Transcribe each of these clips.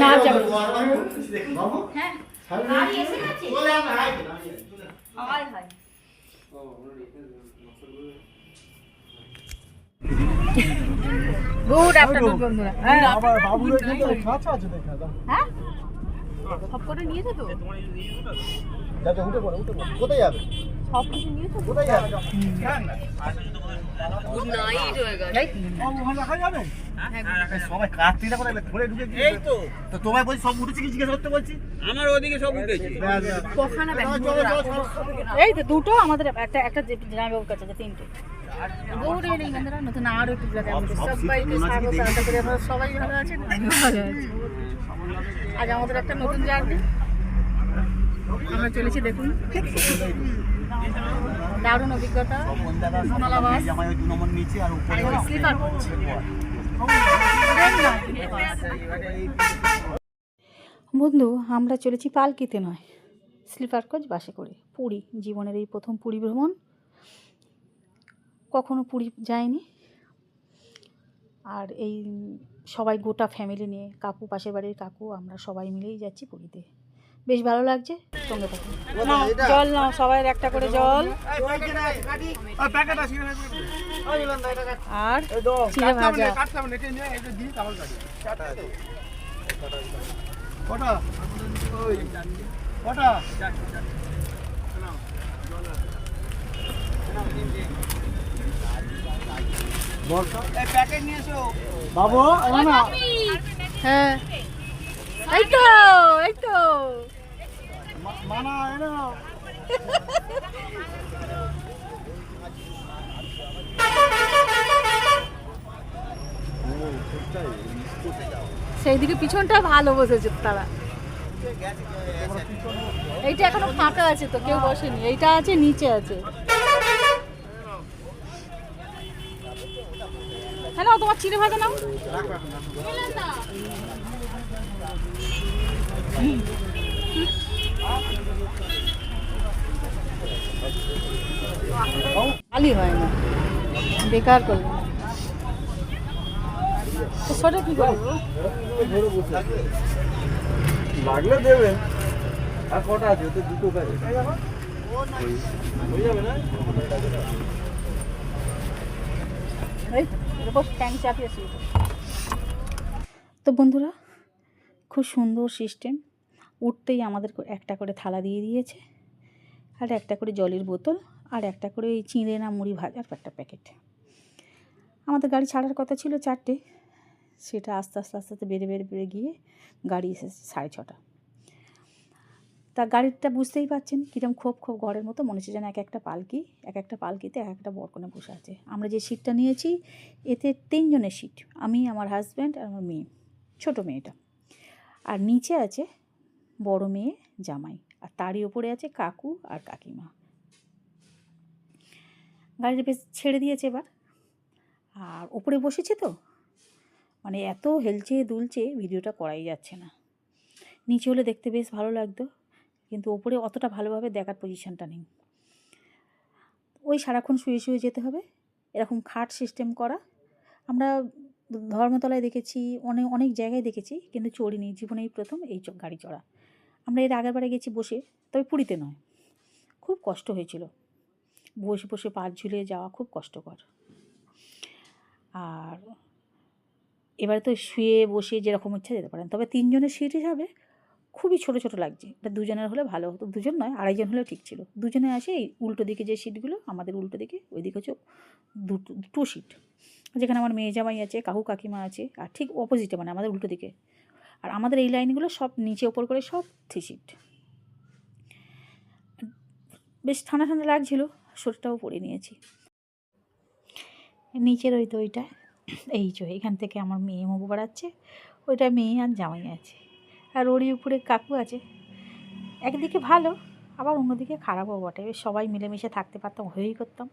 না যাবে হ্যাঁ গুড আফটারনুন বন্ধুরা। হ্যাঁ সব করে নিয়েছে তো, কোথায় যাবে? সব কিছু নিয়েছে কোথায় যাবে? সবাই কাটতিটা করে ঘুরে ঢুকে এই তো তোমায় বলছি সব উঠেছে কি জিজ্ঞেস করতে বলছি। আমার ওদিকে সব উঠেছে। কখানা ব্যাগ এই তো দুটো আমাদের একটা একটা জামাইবাবুর কাছে আছে, তিনটে। গুড ইভিনিং বন্ধুরা, নতুন আরো একটু ব্লগে আমাদের সবাইকে স্বাগত। আশা করি আপনারা সবাই ভালো আছেন, আমি ভালো আছি। আজ আমাদের একটা নতুন জার্নি আমরা চলেছি, দেখুন দারুণ অভিজ্ঞতা। সোনালা বাস স্লিপার করছে। বন্ধু আমরা চলেছি পালকিতে নয়, স্লিপার কোচ বাসে করে পুরী। জীবনের এই প্রথম পুরী ভ্রমণ, কখনো পুরী যায়নি। আর এই সবাই গোটা ফ্যামিলি নিয়ে, কাকু পাশের বাড়ির কাকু, আমরা সবাই মিলেই যাচ্ছি পুরীতে। বেশ ভালো লাগছে, সঙ্গে থাকুন। জল নাও সবাই, একটা করে জল আর চিড়ে ভাজা। বাবু হ্যাঁ এই তো এই তো মানা এনো সেই দিকে পিছনটা ভালো বসেছে তারা। এইটা এখনো ফাঁকা আছে তো, কেউ বসেনি। এইটা আছে, নিচে আছে। হ্যাঁ নাও তোমার চিড়ে ভাজা নাও। খালি হয় না, বেকার করবো। সেটা কি করবো, লাগলে দেবেন। আর কটা আছে? তো দুটো হয়ে যাবে না? তো বন্ধুরা খুব সুন্দর সিস্টেম। উঠতেই আমাদের একটা করে থালা দিয়ে দিয়েছে, আর একটা করে জলের বোতল, আর একটা করে এই চিঁড়ে না মুড়ি ভাজার একটা প্যাকেট। আমাদের গাড়ি ছাড়ার কথা ছিল 4টে, সেটা আস্তে আস্তে আস্তে আস্তে বেড়ে গিয়ে গাড়ি এসেছে 6:30। তা গাড়িটা বুঝতেই পারছেন কীরকম খোপ ঘরের মতো মনে হচ্ছে, যেন এক একটা পালকি, এক একটা পালকিতে এক একটা বরকনে বসে আছে। আমরা যে সিটটা নিয়েছি এতে 3 জনের সিট, আমি, আমার হাজব্যান্ড আর আমার মেয়ে, ছোটো মেয়েটা। আর নিচে আছে বড় মেয়ে, জামাই, আর তারই ওপরে আছে কাকু আর কাকিমা। গাড়িটা বেশ ছেড়ে দিয়েছে এবার, আর ওপরে বসেছে তো মানে এত হেলচে দুলছে ভিডিওটা করাই যাচ্ছে না। নিচে হলে দেখতে বেশ ভালো লাগতো, কিন্তু ওপরে অতটা ভালোভাবে দেখার পজিশনটা নেই। ওই সারাক্ষণ শুয়ে শুয়ে যেতে হবে, এরকম খাট সিস্টেম করা। আমরা ধর্মতলায় দেখেছি, অনেক জায়গায় দেখেছি, কিন্তু চড়িনি, জীবনেই প্রথম এই গাড়ি চড়া। আমরা এর আগেরবারে গেছি বসে, তবে পুরীতে নয়। খুব কষ্ট হয়েছিল, বসে বসে পা ঝুলিয়ে যাওয়া খুব কষ্টকর। আর এবারে তো শুয়ে বসে যেরকম ইচ্ছা যেতে পারেন, তবে 3 জনের সিট হিসাবে খুবই ছোটো ছোটো লাগছে। এটা 2 জনের হলে ভালো হতো, 2 জন নয় 2.5 জন হলেও ঠিক ছিল। 2 জনে আসে এই উল্টো দিকে যে সিটগুলো, আমাদের উল্টো দিকে, ওই দিকে হচ্ছে 2 সিট, যেখানে আমার মেয়ে জামাই আছে, কাকু কাকিমা আছে, আর ঠিক অপোজিটে মানে আমাদের উল্টো দিকে। আর আমাদের এই লাইনগুলো সব নিচে ওপর করে সব 3 সিট। বেশ ঠান্ডা ঠান্ডা লাগছিল, শরীরটাও পরে নিয়েছি। নিচের ওই তো ওইটা, এই যে এখান থেকে আমার মেয়ে মুখ বাড়াচ্ছে, ওইটা মেয়ে আর জামাই আছে, আর ওরই উপরে কাকু আছে। একদিকে ভালো, আবার অন্যদিকে খারাপও বটে। সবাই মিলেমিশে থাকতে পারতাম, হয়েই করতাম।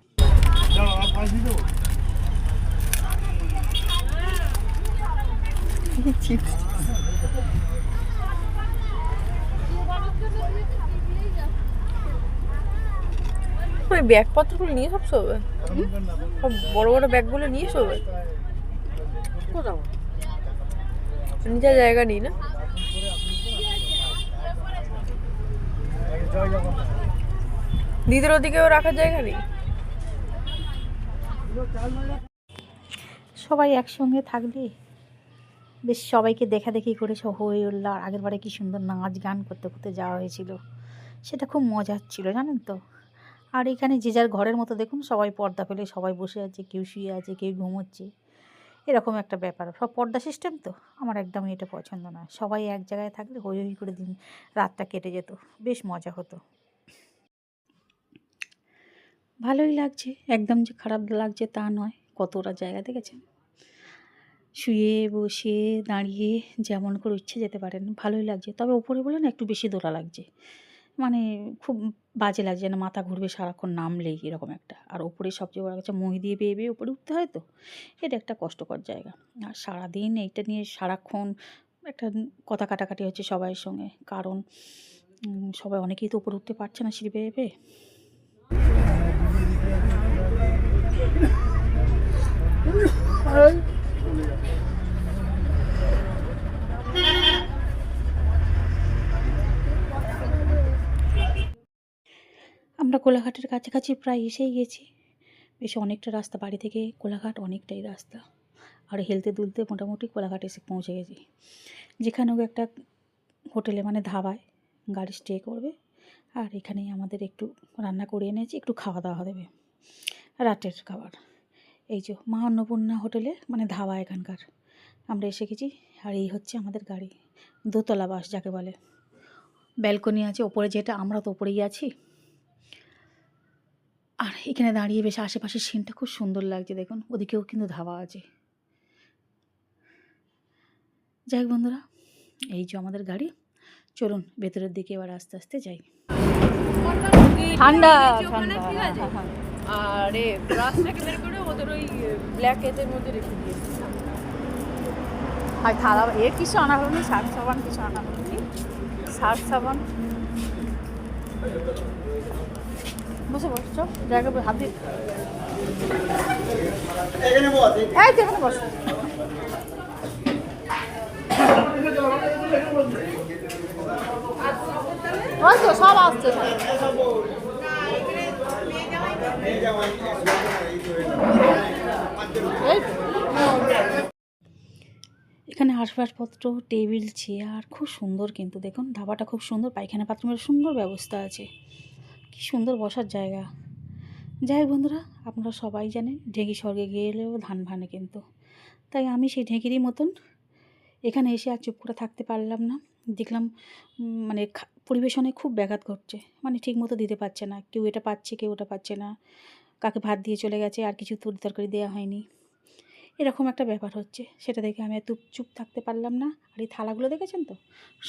ব্যাগপত্রগুলো নিয়ে সব শোবে, সব বড় বড় ব্যাগগুলো নিয়ে শোবে। নিচে জায়গা নেই না? দিদির ওদিকেও রাখার জায়গা নেই? সবাই একসঙ্গে থাকলে বেশ সবাইকে দেখাদেখি করে সব হয়ে উঠল। আর আগের বারে কী সুন্দর নাচ গান করতে করতে যাওয়া হয়েছিল, সেটা খুব মজার ছিল জানেন তো। আর এখানে যে যার ঘরের মতো দেখুন, সবাই পর্দা ফেলে সবাই বসে আছে, কেউ শুয়ে আছে, কেউ ঘুমোচ্ছে, এরকম একটা ব্যাপার। সব পর্দা সিস্টেম তো আমার একদমই এটা পছন্দ না। সবাই এক জায়গায় থাকলে হই হই করে দিন রাতটা কেটে যেত, বেশ মজা হতো। ভালোই লাগছে, একদম যে খারাপ লাগছে তা নয়। কতটা জায়গা দেখেছেন, শুয়ে বসে দাঁড়িয়ে যেমন করে ইচ্ছে যেতে পারেন, ভালোই লাগছে। তবে ওপরে বলে না একটু বেশি দোলা লাগছে, মানে খুব বাজে লাগছে না, মাথা ঘুরবে সারাক্ষণ নামলেই এরকম একটা। আর ওপরে সবচেয়ে বড় কাছে মই দিয়ে বেয়ে বেয়ে ওপরে উঠতে হয়, তো এটা একটা কষ্টকর জায়গা। আর সারাদিন এইটা নিয়ে সারাক্ষণ একটা কথা কাটাকাটি হচ্ছে সবাইয়ের সঙ্গে, কারণ সবাই অনেকেই তো ওপরে উঠতে পারছে না সিঁড়ি বেয়ে বেয়ে। আমরা কোলাঘাটের কাছাকাছি প্রায় এসেই গেছি। বেশ অনেকটা রাস্তা, বাড়ি থেকে কোলাঘাট অনেকটাই রাস্তা। আর হেলতে দুলতে মোটামুটি কোলাঘাট এসে পৌঁছে গেছি। যেখানেও একটা হোটেলে মানে ধাবায় গাড়ি স্টে করবে, আর এখানেই আমাদের একটু রান্না করে এনেছি, একটু খাওয়া দাওয়া দেবে রাতের খাবার। এই যে মা অন্নপূর্ণা হোটেলে মানে ধাবা এখানকার, আমরা এসে গেছি। আর এই হচ্ছে আমাদের গাড়ি, দোতলা বাস যাকে বলে। ব্যালকনি আছে ওপরে, যেটা আমরা তো ওপরেই আছি। আর এখানে দাঁড়িয়ে বেশ আশেপাশের সিনটা খুব সুন্দর লাগছে দেখুন, ওদিকেও কিন্তু ধাবা আছে। যাই হোক বন্ধুরা, এই যে আমাদের গাড়ি, চলুন ভেতরের দিকে এবার আস্তে আস্তে যাই। ঠান্ডা ঠান্ডা, ঠিক আছে। হ্যাঁ, হ্যাঁ। আরে ব্রাশটাকে বের করে ওদের ওই ব্ল্যাক এতের মধ্যে রেখে দিয়েছি। আর থালা কিছু আনা হলো না, সার্ফ সাবান কিছু আনা হলো নি, সার্ফ সাবান। বসে বসছো জায়গা হাত দিয়ে, এই তো এখানে বসো। ওই তো সব আসছে সব। এই তো। এখানে আসবাবপত্র, টেবিল, চেয়ার খুব সুন্দর, কিন্তু দেখুন ধাবাটা খুব সুন্দর, পায়খানা বাথরুমের সুন্দর ব্যবস্থা আছে, কি সুন্দর বসার জায়গা। যাই হোক বন্ধুরা, আপনারা সবাই জানেন ঢেঁকি স্বর্গে গেলেও ধান ভানে, কিন্তু তাই আমি সেই ঢেঁকিরই মতন এখানে এসে আর চুপ করে থাকতে পারলাম না। দেখলাম মানে পরিবেশনে খুব ব্যাঘাত ঘটছে, মানে ঠিক মতো দিতে পারছে না, কেউ এটা পাচ্ছে কেউ ওটা পাচ্ছে না, কাকে ভাত দিয়ে চলে গেছে আর কিছু তরকারি দেওয়া হয়নি, এরকম একটা ব্যাপার হচ্ছে। সেটা দেখে আমি এত চুপ থাকতে পারলাম না। আর এই থালাগুলো দেখেছেন তো,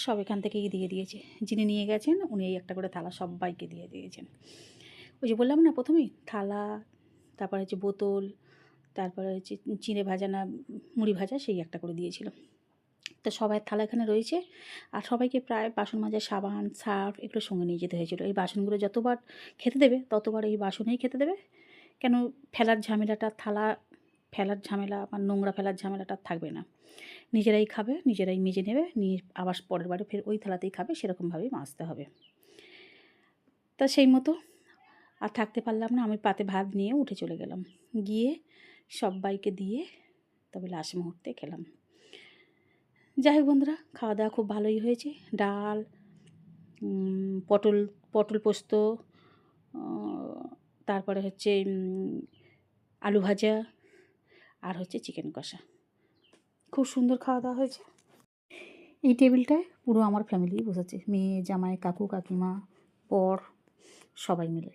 সব এখান থেকেই দিয়ে দিয়েছে, যিনি নিয়ে গেছেন উনি এই একটা করে থালা সবাইকে দিয়ে দিয়েছেন। ওই যে বললাম না প্রথমেই, থালা, তারপরে হচ্ছে বোতল, তারপরে হচ্ছে চিঁড়ে ভাজা না মুড়ি ভাজা, সেই একটা করে দিয়েছিল। তো সবাইয়ের থালা এখানে রয়েছে। আর সবাইকে প্রায় বাসন মাজার সাবান, সার্ফ এগুলো সঙ্গে নিয়ে যেতে হয়েছিল। এই বাসনগুলো যতবার খেতে দেবে ততবার এই বাসনেই খেতে দেবে, কেন ফেলার ঝামেলাটা, থালা ফেলার ঝামেলা বা নোংরা ফেলার ঝামেলাটা থাকবে না। নিজেরাই খাবে, নিজেরাই মেজে নেবে, নিয়ে আবার পরের বারে ফের ওই থালাতেই খাবে, সেরকমভাবেই মাজতে হবে। তা সেই মতো আর থাকতে পারলাম না, আমি পাতে ভাত নিয়ে উঠে চলে গেলাম, গিয়ে সবাইকে দিয়ে তবে লাস্ট মুহূর্তে খেলাম। যাই হোক বন্ধুরা, খাওয়া দাওয়া খুব ভালোই হয়েছে। ডাল, পটল পটল পোস্ত, তারপরে হচ্ছে আলু ভাজা, আর হচ্ছে চিকেন কষা, খুব সুন্দর খাওয়া দাওয়া হয়েছে। এই টেবিলটায় পুরো আমার ফ্যামিলি বসেছে, মেয়ে, জামাই, কাকু, কাকিমা, বর, সবাই মিলে।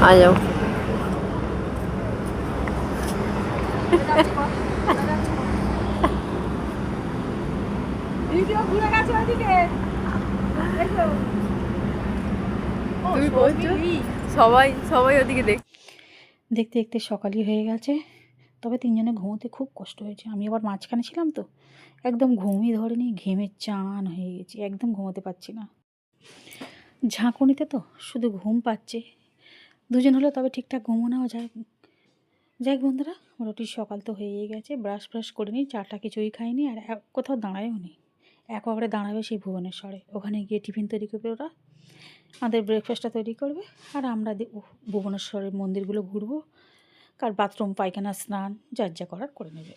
আ যাও। তুমি বলছো সবাই সবাই ওদিকে দেখ। দেখতে দেখতে সকালই হয়ে গেছে, তবে তিনজনে ঘুমোতে খুব কষ্ট হয়েছে। আমি আবার মাঝখানে ছিলাম তো, একদম ঘুমই ধরেনি, ঘেমে চান হয়ে গেছি, একদম ঘুমোতে পারছি না। ঝাঁকুনিতে তো শুধু ঘুম পাচ্ছে, দুজন হলে তবে ঠিকঠাক ঘুমো নেওয়া যায়, যাই হোক বন্ধুরা, রুটির সকাল তো হয়েই গেছে, ব্রাশ ফ্রাশ করিনি, চাটা কিছুই খাইনি, আর কোথাও দাঁড়ায়ও নি। একবারে দাঁড়াবে সেই ভুবনেশ্বরে, ওখানে গিয়ে টিফিন তৈরি করবে ওরা, আমাদের ব্রেকফাস্টটা তৈরি করবে, আর আমরা ভুবনেশ্বরের মন্দিরগুলো ঘুরবো, কার বাথরুম পায়খানা স্নান যার যা করার করে নেবে।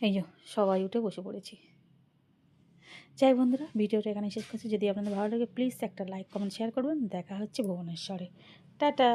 এই যে সবাই উঠে বসে পড়েছি। যাই বন্ধুরা, ভিডিওটা এখানে শেষ করছি। যদি আপনাদের ভালো লাগে প্লিজ একটা লাইক কমেন্ট শেয়ার করবেন। দেখা হচ্ছে ভুবনেশ্বরে। টাটা।